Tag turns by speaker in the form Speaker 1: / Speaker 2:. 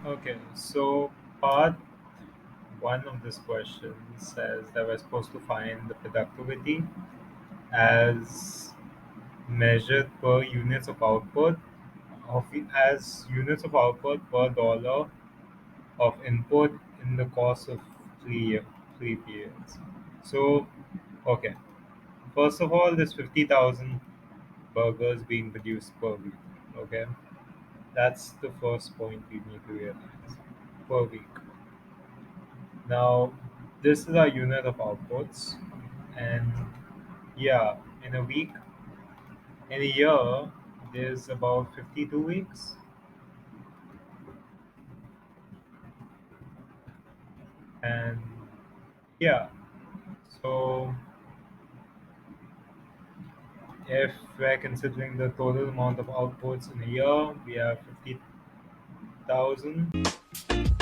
Speaker 1: Okay, so part one of this question says that we're supposed to find the productivity as measured per units of output of as units of output per dollar of input in the course of three periods. So, okay, first of all, there's 50,000 burgers being produced per week. Okay, that's the first point we need to realize per week. Now, this is our unit of outputs, and yeah, in a week, in a year, there's about 52 weeks, and yeah, so if we're considering the total amount of outputs in a year, we have 50,000.